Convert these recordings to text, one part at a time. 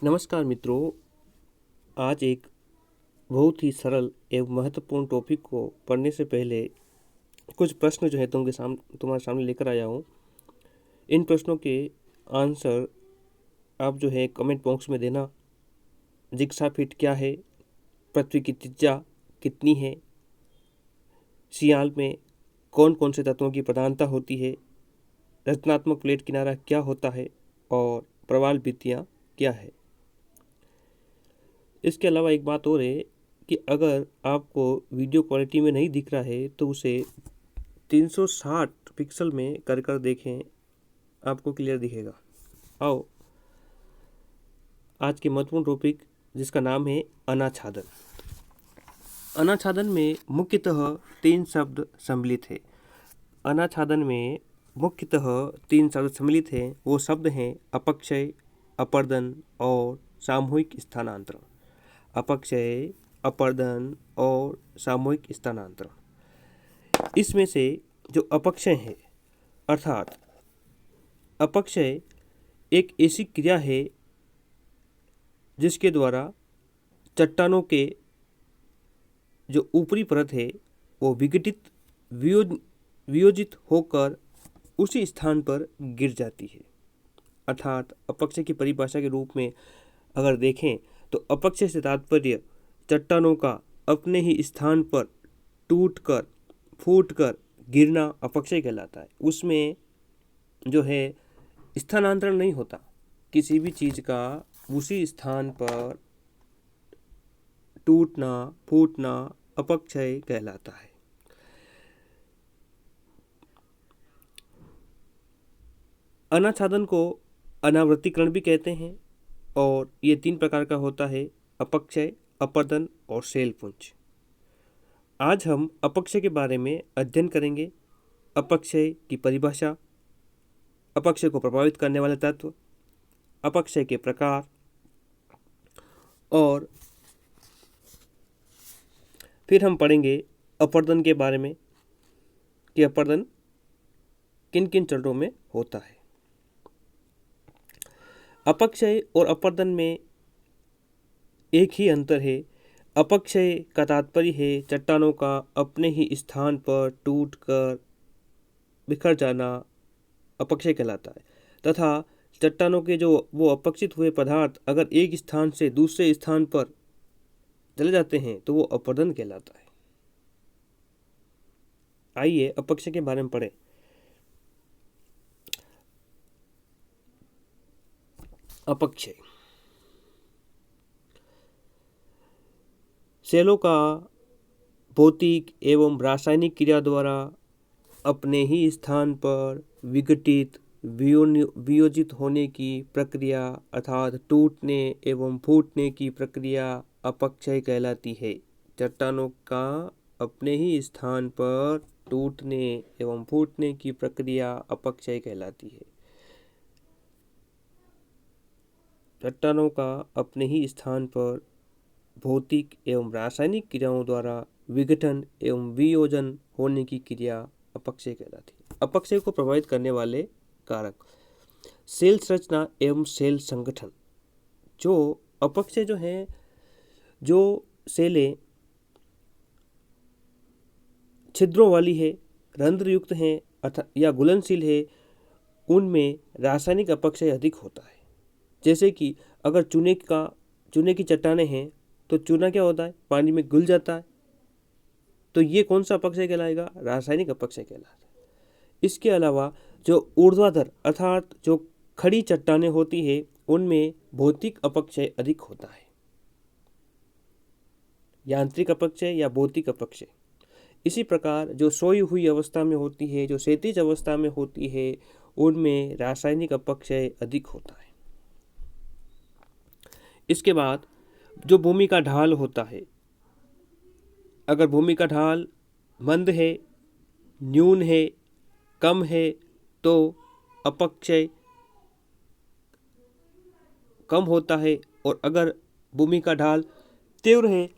नमस्कार मित्रों, आज एक बहुत ही सरल एवं महत्वपूर्ण टॉपिक को पढ़ने से पहले कुछ प्रश्न जो है तुम्हारे सामने लेकर आया हूँ। इन प्रश्नों के आंसर आप जो है कमेंट बॉक्स में देना। जिग्सा फिट क्या है? पृथ्वी की त्रिज्या कितनी है? सियाल में कौन कौन से तत्वों की प्रधानता होती है? रचनात्मक प्लेट किनारा क्या होता है? और प्रवाल भित्तियाँ क्या है? इसके अलावा एक बात और है कि अगर आपको वीडियो क्वालिटी में नहीं दिख रहा है तो उसे 360 पिक्सल में कर देखें, आपको क्लियर दिखेगा। आओ आज के महत्वपूर्ण टॉपिक, जिसका नाम है अनाच्छादन। अनाच्छादन में मुख्यतः 3 शब्द सम्मिलित है। अनाच्छादन में मुख्यतः 3 शब्द सम्मिलित हैं। वो शब्द हैं अपक्षय, अपर्दन और सामूहिक स्थानांतरण। अपक्षय, अपर्दन और सामूहिक स्थानांतरण। इसमें से जो अपक्षय है, अर्थात अपक्षय एक ऐसी क्रिया है जिसके द्वारा चट्टानों के जो ऊपरी परत है वो वियोजित होकर उसी स्थान पर गिर जाती है। अर्थात अपक्षय की परिभाषा के रूप में अगर देखें तो अपक्षय से तात्पर्य चट्टानों का अपने ही स्थान पर टूटकर फूटकर गिरना अपक्षय कहलाता है। उसमें जो है स्थानांतरण नहीं होता, किसी भी चीज़ का उसी स्थान पर टूटना फूटना अपक्षय कहलाता है। अनाच्छादन को अनावृत्तीकरण भी कहते हैं और ये 3 प्रकार का होता है: अपक्षय, अपर्दन और शैलपुंज। आज हम अपक्षय के बारे में अध्ययन करेंगे। अपक्षय की परिभाषा, अपक्षय को प्रभावित करने वाले तत्व, अपक्षय के प्रकार और फिर हम पढ़ेंगे अपर्दन के बारे में कि अपर्दन किन किन चरणों में होता है। अपक्षय और अपर्दन में एक ही अंतर है। अपक्षय का तात्पर्य है चट्टानों का अपने ही स्थान पर टूटकर बिखर जाना अपक्षय कहलाता है, तथा चट्टानों के जो वो अपक्षित हुए पदार्थ अगर एक स्थान से दूसरे स्थान पर चले जाते हैं तो वो अपर्दन कहलाता है। आइए अपक्षय के बारे में पढ़ें। अपक्षय सेलों का भौतिक एवं रासायनिक क्रिया द्वारा अपने ही स्थान पर विघटित वियोजित होने की प्रक्रिया अर्थात टूटने एवं फूटने की प्रक्रिया अपक्षय कहलाती है। चट्टानों का अपने ही स्थान पर टूटने एवं फूटने की प्रक्रिया अपक्षय कहलाती है। चट्टानों का अपने ही स्थान पर भौतिक एवं रासायनिक क्रियाओं द्वारा विघटन एवं वियोजन होने की क्रिया अपक्षय कहलाती है। अपक्षय को प्रभावित करने वाले कारक: सेल संरचना एवं सेल संगठन। जो अपक्षय जो है, जो सेलें छिद्रों वाली है, रंध्रयुक्त हैं अर्थात या घुलनशील है, उनमें रासायनिक अपक्षय अधिक होता है। जैसे कि अगर चूने की चट्टानें हैं तो चूना क्या होता है, पानी में घुल जाता है, तो ये कौन सा अपक्षय कहलाएगा? रासायनिक अपक्षय कहलाता है। इसके अलावा जो ऊर्ध्वाधर अर्थात जो खड़ी चट्टानें होती है उनमें भौतिक अपक्षय अधिक होता है। यांत्रिक अपक्षय या भौतिक अपक्षय। इसी प्रकार जो सोई हुई अवस्था में होती है, जो क्षैतिज अवस्था में होती है, उनमें रासायनिक अपक्षय अधिक होता है। इसके बाद जो भूमि का ढाल होता है, अगर भूमि का ढाल मंद है, न्यून है, कम है तो अपक्षय कम होता है, और अगर भूमि का ढाल तीव्र है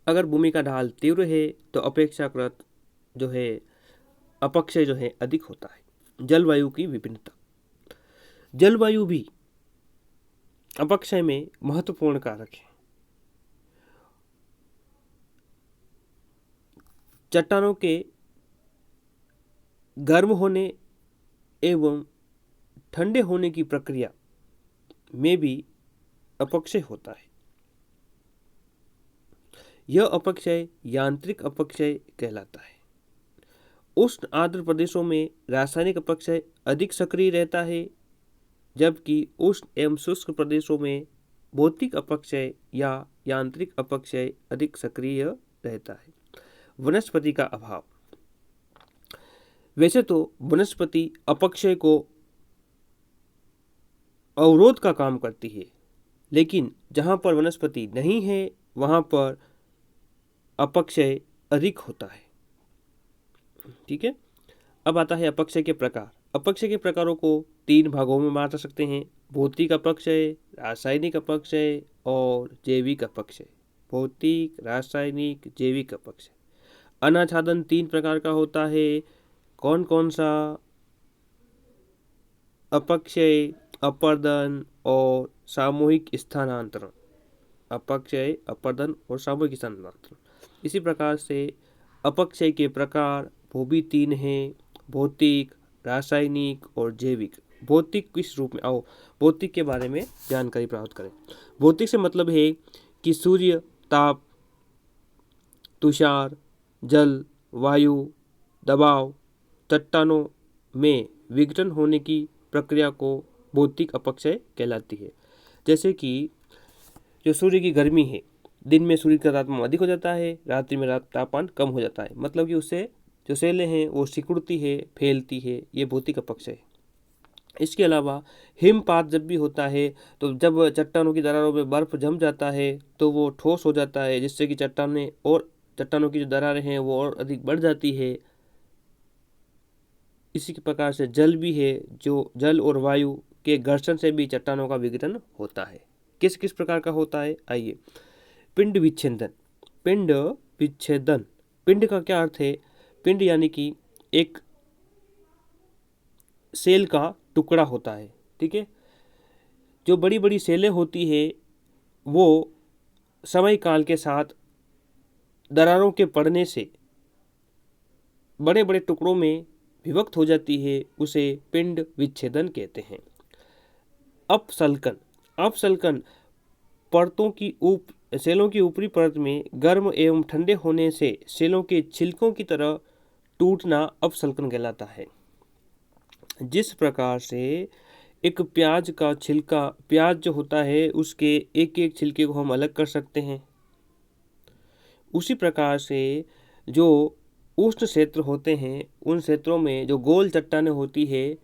अगर भूमि का ढाल तीव्र है तो अपेक्षाकृत जो है अपक्षय जो है अधिक होता है। जलवायु की विभिन्नता। जलवायु भी अपक्षय में महत्वपूर्ण कारक है। चट्टानों के गर्म होने एवं ठंडे होने की प्रक्रिया में भी अपक्षय होता है। यह अपक्षय यांत्रिक अपक्षय कहलाता है। उष्ण आर्द्र प्रदेशों में रासायनिक अपक्षय अधिक सक्रिय रहता है, जबकि उष्ण एवं शुष्क प्रदेशों में भौतिक अपक्षय या यांत्रिक अपक्षय अधिक सक्रिय रहता है। वनस्पति का अभाव। वैसे तो वनस्पति अपक्षय को अवरोध का काम करती है, लेकिन जहाँ पर वनस्पति नहीं है वहाँ पर अपक्षय अधिक होता है। ठीक है। अब आता है अपक्षय के प्रकार। अपक्षय के प्रकारों को 3 भागों में बांट सकते हैं: भौतिक अपक्षय, रासायनिक अपक्षय और जैविक अपक्षय। भौतिक, रासायनिक, जैविक अपक्षय। अनाच्छादन 3 प्रकार का होता है। कौन कौन सा? अपक्षय, अपर्दन और सामूहिक स्थानांतरण। अपक्षय, अपर्दन और सामूहिक स्थानांतरण। इसी प्रकार से अपक्षय के प्रकार वो भी 3 हैं: भौतिक, रासायनिक और जैविक। भौतिक किस रूप में? आओ भौतिक के बारे में जानकारी प्राप्त करें। भौतिक से मतलब है कि सूर्य, ताप, तुषार, जल, वायु, दबाव, चट्टानों में विघटन होने की प्रक्रिया को भौतिक अपक्षय कहलाती है। जैसे कि जो सूर्य की गर्मी है, दिन में सूर्य का तापमान अधिक हो जाता है, रात्रि में तापमान कम हो जाता है। मतलब कि उससे जो सेलें हैं वो सिकुड़ती है, फैलती है। ये भौतिक अपक्षय है। इसके अलावा हिमपात जब भी होता है तो जब चट्टानों की दरारों में बर्फ जम जाता है तो वो ठोस हो जाता है, जिससे कि चट्टानों की जो दरारें हैं वो और अधिक बढ़ जाती है। इसी प्रकार से जल भी है, जो जल और वायु के घर्षण से भी चट्टानों का विघटन होता है। किस किस प्रकार का होता है? आइए। पिंड विच्छेदन। पिंड विच्छेदन। पिंड का क्या अर्थ है? पिंड यानी कि एक सेल का टुकड़ा होता है। ठीक है। जो बड़ी बड़ी सेलें होती है वो समय काल के साथ दरारों के पड़ने से बड़े बड़े टुकड़ों में विभक्त हो जाती है, उसे पिंड विच्छेदन कहते हैं। अपसल्कन। अपसल्कन सेलों की ऊपरी परत में गर्म एवं ठंडे होने से सेलों के छिलकों की तरह टूटना अपसल्कन कहलाता है। जिस प्रकार से एक प्याज का छिलका, प्याज जो होता है उसके एक एक छिलके को हम अलग कर सकते हैं, उसी प्रकार से जो उष्ण क्षेत्र होते हैं उन क्षेत्रों में जो गोल चट्टानें होती है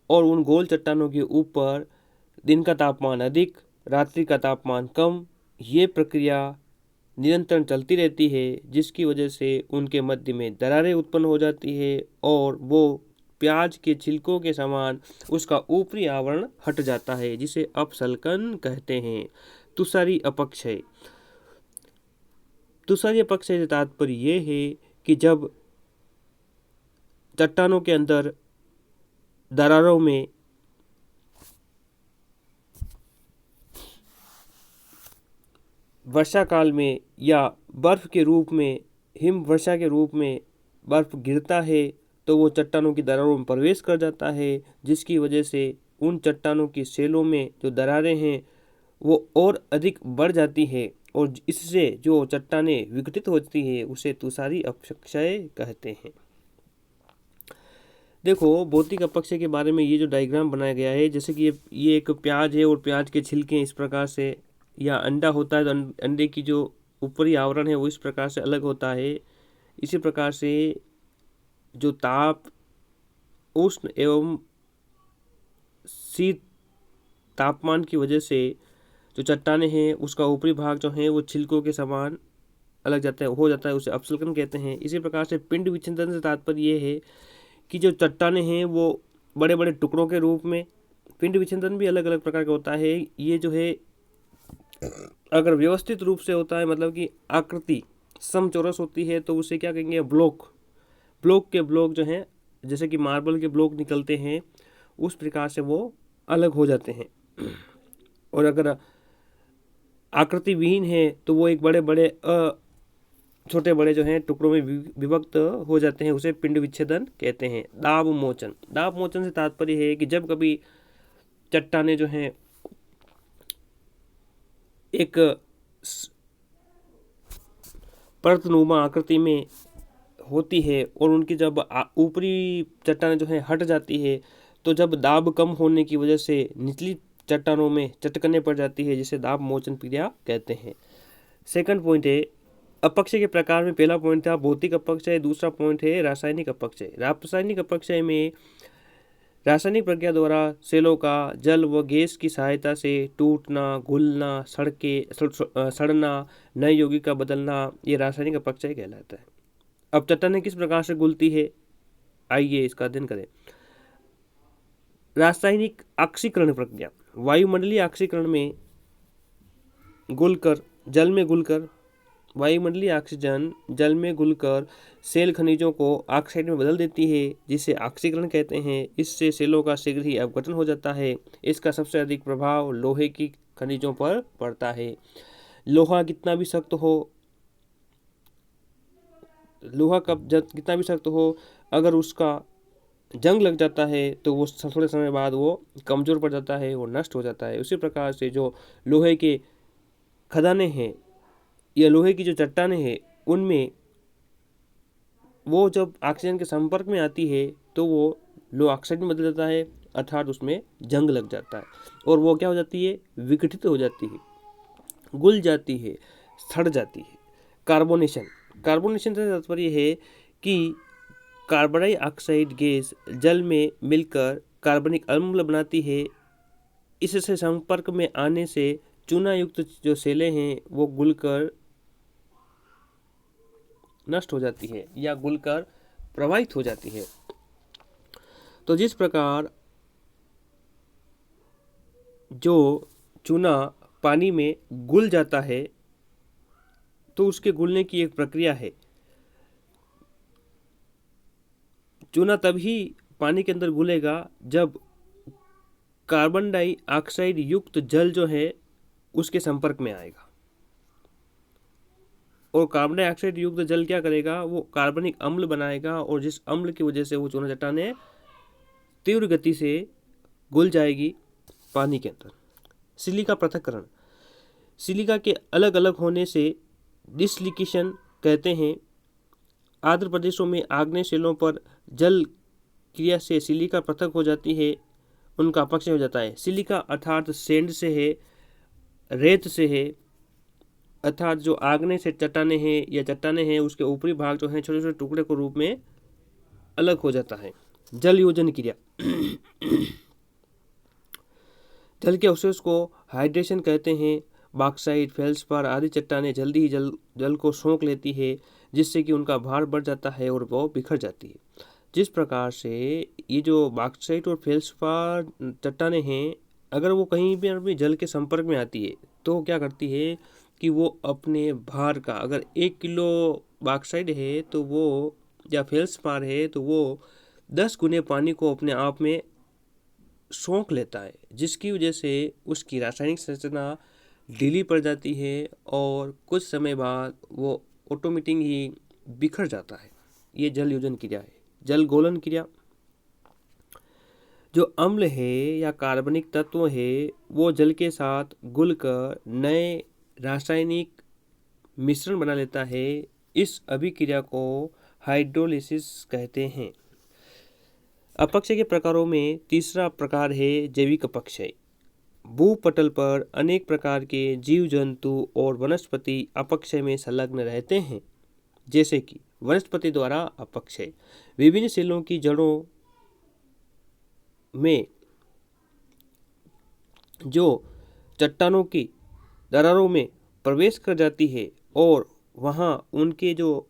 और उन गोल चट्टानों के ऊपर दिन का तापमान अधिक, रात्रि का तापमान कम, ये प्रक्रिया निरंतर चलती रहती है, जिसकी वजह से उनके मध्य में दरारें उत्पन्न हो जाती है और वो प्याज के छिलकों के समान उसका ऊपरी आवरण हट जाता है, जिसे अपसल्कन कहते हैं। तुषारी अपक्षय। तुषारी अपक्षय से तात्पर्य ये है कि जब चट्टानों के अंदर दरारों में वर्षा काल में या बर्फ के रूप में, हिम वर्षा के रूप में बर्फ गिरता है तो वो चट्टानों की दरारों में प्रवेश कर जाता है, जिसकी वजह से उन चट्टानों की सेलों में जो दरारें हैं वो और अधिक बढ़ जाती है और इससे जो चट्टानें विघटित होती है उसे तुषारी अपक्षय कहते हैं। देखो भौतिक अपक्षय के बारे में ये जो डायग्राम बनाया गया है, जैसे कि ये एक प्याज है और प्याज के छिलके इस प्रकार से, या अंडा होता है तो अंडे की जो ऊपरी आवरण है वो इस प्रकार से अलग होता है। इसी प्रकार से जो ताप, उष्ण एवं शीत तापमान की वजह से जो चट्टानें हैं उसका ऊपरी भाग जो है वो छिलकों के समान अलग जाता है, हो जाता है, उसे अपसल्कन कहते हैं। इसी प्रकार से पिंड विच्छेदन से तात्पर्य ये है कि जो चट्टानें हैं वो बड़े बड़े टुकड़ों के रूप में, पिंड विच्छेदन भी अलग अलग प्रकार का होता है। ये जो है अगर व्यवस्थित रूप से होता है, मतलब कि आकृति समचौरस होती है, तो उसे क्या कहेंगे? ब्लॉक। ब्लॉक के ब्लॉक जो हैं जैसे कि मार्बल के ब्लॉक निकलते हैं उस प्रकार से वो अलग हो जाते हैं। और अगर आकृति विहीन है तो वो एक बड़े बड़े छोटे बड़े जो हैं टुकड़ों में विभक्त हो जाते हैं, उसे पिंड विच्छेदन कहते हैं। दाब मोचन, दाब मोचन से तात्पर्य है कि जब कभी चट्टानें जो हैं एक परतनुमा आकृति में होती है और उनकी जब ऊपरी चट्टानें जो है हट जाती है तो जब दाब कम होने की वजह से निचली चट्टानों में चटकने पड़ जाती है, जिसे दाब मोचन क्रिया कहते हैं। सेकंड पॉइंट है अपक्षय के प्रकार में। पहला पॉइंट था भौतिक अपक्षय, दूसरा पॉइंट है रासायनिक अपक्षय। रासायनिक अपक्षय में रासायनिक प्रक्रिया द्वारा सेलों का जल व गैस की सहायता से टूटना, घुलना, सड़ना, नए यौगिक बदलना, ये रासायनिक अपक्षय कहलाता है। अब चट्टानें किस प्रकार से घुलती है, आइए इसका अध्ययन करें। रासायनिक ऑक्सीकरण प्रक्रिया, वायुमंडलीय ऑक्सीकरण में घुलकर जल में घुलकर वायुमंडलीय ऑक्सीजन जल में घुलकर सेल खनिजों को ऑक्साइड में बदल देती है, जिसे ऑक्सीकरण कहते हैं। इससे सेलों का शीघ्र ही अपघटन हो जाता है। इसका सबसे अधिक प्रभाव लोहे की खनिजों पर पड़ता है। लोहा कितना भी सख्त हो, अगर उसका जंग लग जाता है तो वो थोड़े समय बाद वो कमज़ोर पड़ जाता है, वो नष्ट हो जाता है। उसी प्रकार से जो लोहे के खदानें हैं या लोहे की जो चट्टानें हैं, उनमें वो जब ऑक्सीजन के संपर्क में आती है तो वो लो ऑक्साइड में बदल जाता है, अर्थात उसमें जंग लग जाता है और वो क्या हो जाती है, विघटित हो जाती है, घुल जाती है, सड़ जाती है। कार्बोनेशन, कार्बोनेशन से तात्पर्य है कि कार्बन डाइऑक्साइड गैस जल में मिलकर कार्बनिक अम्ल बनाती है। इससे संपर्क में आने से चूना युक्त जो सेलें हैं वो घुलकर नष्ट हो जाती है या घुलकर प्रवाहित हो जाती है। तो जिस प्रकार जो चूना पानी में घुल जाता है तो उसके घुलने की एक प्रक्रिया है। चूना तभी पानी के अंदर घुलेगा जब कार्बन डाइऑक्साइड युक्त जल जो है उसके संपर्क में आएगा। और कार्बन डाइऑक्साइड युक्त जल क्या करेगा, वो कार्बनिक अम्ल बनाएगा और जिस अम्ल की वजह से वो चूना चट्टानें तीव्र गति से घुल जाएगी पानी के अंदर। सिलिका पृथक्करण, सिलिका के अलग अलग होने से डिसलिकेशन कहते हैं। आर्द्र प्रदेशों में आग्नेय शिलाओं पर जल क्रिया से सिलिका पृथक हो जाती है, उनका अपक्षय हो जाता है। सिलिका अर्थात सैंड से है, रेत से है, अर्थात जो आग्नेय से चट्टानें हैं या चट्टानें हैं उसके ऊपरी भाग जो है छोटे छोटे टुकड़े के रूप में अलग हो जाता है। जल योजन क्रिया, जल के अवशेष को हाइड्रेशन कहते हैं। बॉक्साइट, फेल्सपार आदि चट्टानें जल्दी ही जल को सोख लेती है, जिससे कि उनका भार बढ़ जाता है और वो बिखर जाती है। जिस प्रकार से ये जो बॉक्साइट और फेल्सपार चट्टानें हैं, अगर वो कहीं भी जल के संपर्क में आती है तो क्या करती है कि वो अपने भार का, अगर 1 किलो बॉक्साइट है तो वो या फेल्सपार है तो वो 10 गुने पानी को अपने आप में सोख लेता है, जिसकी वजह से उसकी रासायनिक संरचना ढीली पड़ जाती है और कुछ समय बाद वो ऑटोमेटिक ही बिखर जाता है। ये जल योजन क्रिया है। जल गोलन क्रिया, जो अम्ल है या कार्बनिक तत्व है वो जल के साथ घुलकर नए रासायनिक मिश्रण बना लेता है। इस अभिक्रिया को हाइड्रोलिसिस कहते हैं। अपक्षय के प्रकारों में तीसरा प्रकार है जैविक अपक्षय। भूपटल पर अनेक प्रकार के जीव जंतु और वनस्पति अपक्षय में संलग्न रहते हैं, जैसे कि वनस्पति द्वारा अपक्षय, विभिन्न सेलों की जड़ों में जो चट्टानों की दरारों में प्रवेश कर जाती है और वहाँ उनके जो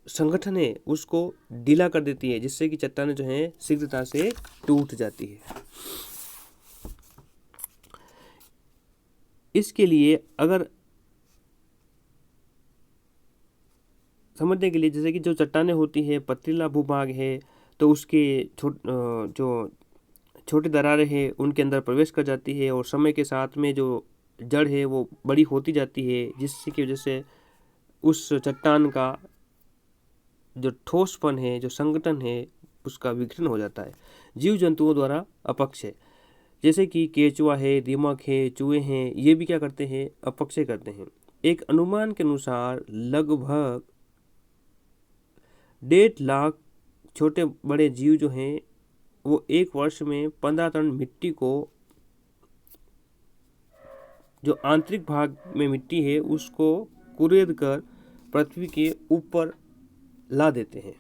संगठन है उसको ढीला कर देती है, जिससे कि चट्टानें जो हैं शीघ्रता से टूट जाती है। इसके लिए अगर समझने के लिए, जैसे कि जो चट्टानें होती है, पथरीला भूभाग है, तो उसके जो छोटे दरारें हैं उनके अंदर प्रवेश कर जाती है और समय के साथ में जो जड़ है वो बड़ी होती जाती है, जिसकी वजह से उस चट्टान का जो ठोसपन है, जो संगठन है, उसका विघटन हो जाता है। जीव जंतुओं द्वारा अपक्षय, जैसे कि केचुआ है, दीमक है, चूहे हैं, ये भी क्या करते हैं, अपक्षय करते हैं। एक अनुमान के अनुसार लगभग 1.5 लाख छोटे बड़े जीव जो हैं वो एक वर्ष में 15 टन मिट्टी को, जो आंतरिक भाग में मिट्टी है, उसको कुरेद कर पृथ्वी के ऊपर ला देते हैं।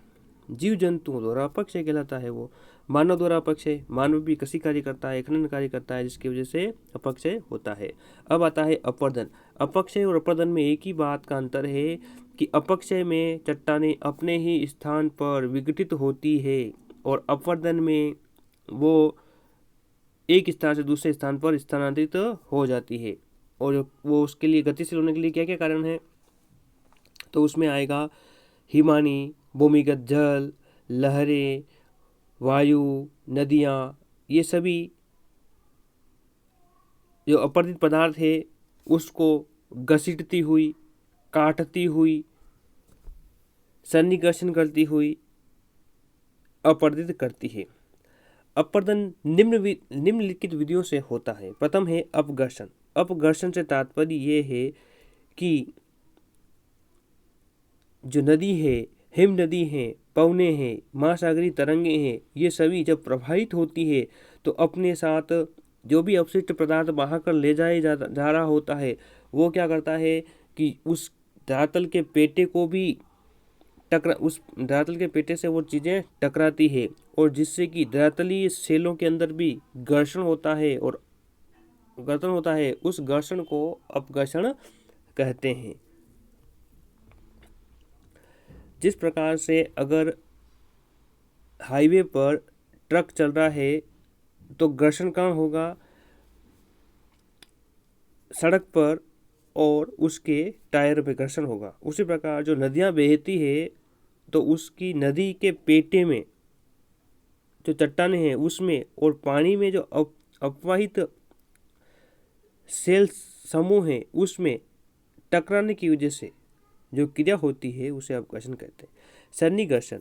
जीव जंतुओं द्वारा अपक्षय कहलाता है वो। मानव द्वारा अपक्षय, मानव भी कृषि कार्य करता है, खनन कार्य करता है, जिसकी वजह से अपक्षय होता है। अब आता है अपर्दन। अपक्षय और अपर्दन में एक ही बात का अंतर है कि अपक्षय में चट्टानें अपने ही स्थान पर विघटित होती है और अपर्दन में वो एक स्थान से दूसरे स्थान पर स्थानांतरित हो जाती है। और वो उसके लिए गतिशील होने के लिए क्या क्या कारण है, तो उसमें आएगा हिमानी, भूमिगत जल, लहरें, वायु, नदियाँ, ये सभी जो अपरदित पदार्थ है उसको घसीटती हुई, काटती हुई, सन्निकर्षण करती हुई अपरदित करती है। अपरदन निम्नलिखित विधियों से होता है। प्रथम है अपघर्षण। अपघर्षण से तात्पर्य ये है कि जो नदी है, हिम नदी है, पवने हैं, महासागरीय तरंगे हैं, ये सभी जब प्रवाहित होती है तो अपने साथ जो भी अपशिष्ट पदार्थ बहाकर ले जा रहा होता है, वो क्या करता है कि उस धरातल के पेटे को भी उस धरातल के पेटे से वो चीज़ें टकराती है और जिससे कि धरातलीय सेलों के अंदर भी घर्षण होता है और गर्तन होता है। उस घर्षण को अपघर्षण कहते हैं। जिस प्रकार से अगर हाईवे पर ट्रक चल रहा है तो घर्षण कहाँ होगा, सड़क पर, और उसके टायर पे घर्षण होगा। उसी प्रकार जो नदियाँ बहती है तो उसकी नदी के पेटे में जो चट्टानें हैं उसमें और पानी में जो अपवाहित सेल समूह है उसमें टकराने की वजह से जो क्रिया होती है उसे अपघर्षण कहते हैं। सन्निकर्षण,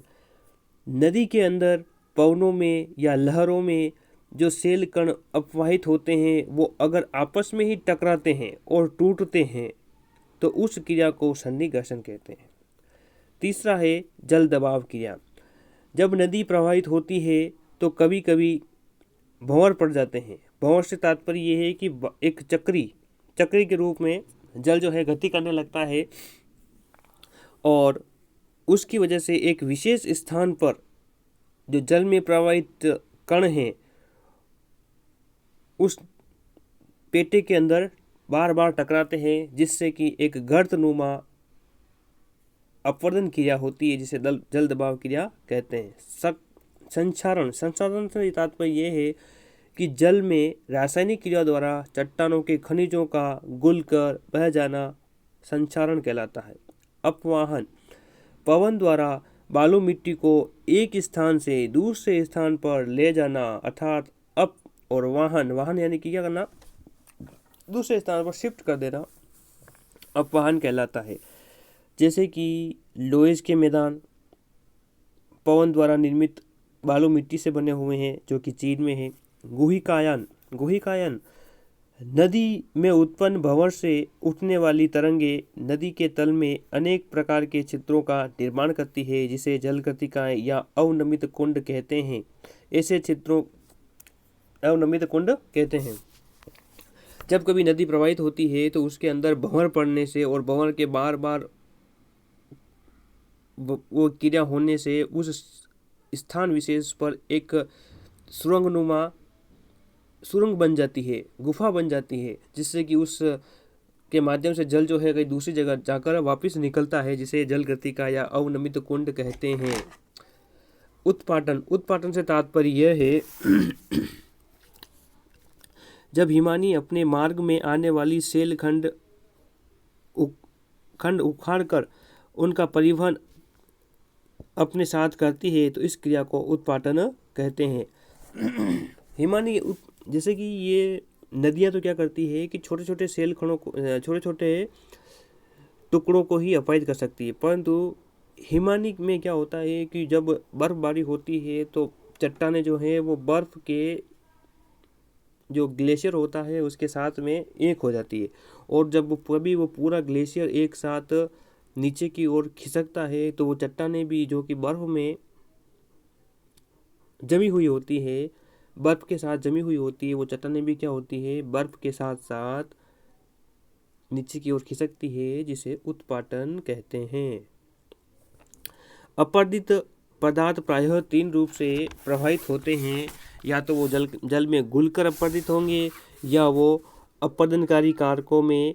नदी के अंदर पवनों में या लहरों में जो सेल कण अपवाहित होते हैं वो अगर आपस में ही टकराते हैं और टूटते हैं तो उस क्रिया को सन्निकर्षण कहते हैं। तीसरा है जल दबाव क्रिया। जब नदी प्रवाहित होती है तो कभी कभी भंवर पड़ जाते हैं। भंवर से तात्पर्य ये है कि एक चक्री के रूप में जल जो है गति करने लगता है और उसकी वजह से एक विशेष स्थान पर जो जल में प्रवाहित कण हैं उस पेटे के अंदर बार बार टकराते हैं, जिससे कि एक गर्तनुमा अपवर्दन क्रिया होती है जिसे जल दबाव क्रिया कहते हैं। संक्षारण से तात्पर्य यह है कि जल में रासायनिक क्रिया द्वारा चट्टानों के खनिजों का घुलकर बह जाना संक्षारण कहलाता है। अपवाहन, पवन द्वारा बालू मिट्टी को एक स्थान से दूसरे स्थान पर ले जाना, अर्थात अप और वाहन यानी कि क्या करना, दूसरे स्थान पर शिफ्ट कर देना, अपवाहन कहलाता है। जैसे कि लोहेज के मैदान पवन द्वारा निर्मित बालू मिट्टी से बने हुए हैं जो कि चीन में है। गुहिकायन नदी में उत्पन्न भंवर से उठने वाली तरंगे नदी के तल में अनेक प्रकार के चित्रों का निर्माण करती है, जिसे जलकृतिकाएं या अवनमित कुंड कहते हैं। ऐसे चित्रों अवनमित कुंड कहते हैं। जब कभी नदी प्रवाहित होती है तो उसके अंदर भंवर पड़ने से और भंवर के बार बार वो क्रिया होने से उस स्थान विशेष पर एक सुरंग बन जाती है, गुफा बन जाती है, जिससे कि उस के माध्यम से जल जो है कहीं दूसरी जगह जाकर वापस निकलता है, जिसे जलकृतिका या अवनमित कुंड कहते हैं। उत्पाटन से तात्पर्य यह है जब हिमानी अपने मार्ग में आने वाली सेल खंड उखाड़कर उनका परिवहन अपने साथ करती है तो इस क्रिया को उत्पाटन कहते हैं। हिमानी जैसे कि ये नदियाँ तो क्या करती है कि छोटे छोटे सेल खनों को छोटे छोटे टुकड़ों को ही अपहित कर सकती है, परंतु हिमानी में क्या होता है कि जब बर्फबारी होती है तो चट्टानें जो हैं वो बर्फ के जो ग्लेशियर होता है उसके साथ में एक हो जाती है, और जब कभी वो पूरा ग्लेशियर एक साथ नीचे की ओर खिसकता है तो वो चट्टानें भी जो कि बर्फ में जमी हुई होती है, बर्फ के साथ जमी हुई होती है, वो चट्टानें भी क्या होती है, बर्फ के साथ साथ नीचे की ओर खिसकती है, जिसे उत्पाटन कहते हैं। अपरदित पदार्थ प्रायः 3 रूप से प्रवाहित होते हैं, या तो वो जल में घुलकर अपरदित होंगे, या वो अपरदनकारी कारकों में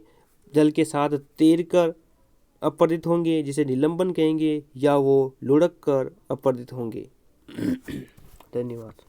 जल के साथ तैरकर अपरदित होंगे जिसे निलंबन कहेंगे, या वो लुढ़क कर अपरदित होंगे। धन्यवाद।